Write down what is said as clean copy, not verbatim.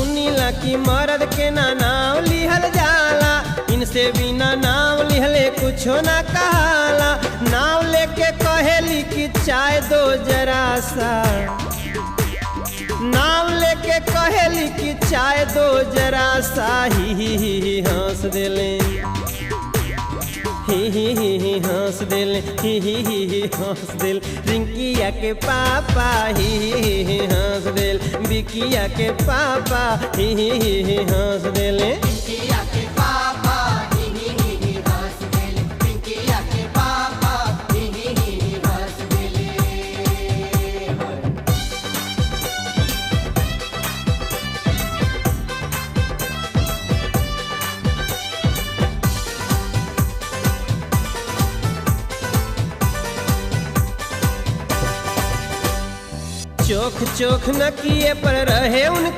सुनीला की मर्द के ना नाम लिहल जाला, इनसे बिना नाम लिहले कुछो ना कहाला। नाम लेके कहेली कि चाय दो जरा सा, नाम लेके कहेली कि चाय दो जरा सा। ही हंस देले, ही हंस देले, ही हंस देल रिंकिया के पापा। ही हंस देल बिकिया के पापा। ही हंस देले चोख चोख न किए पर रहे उनका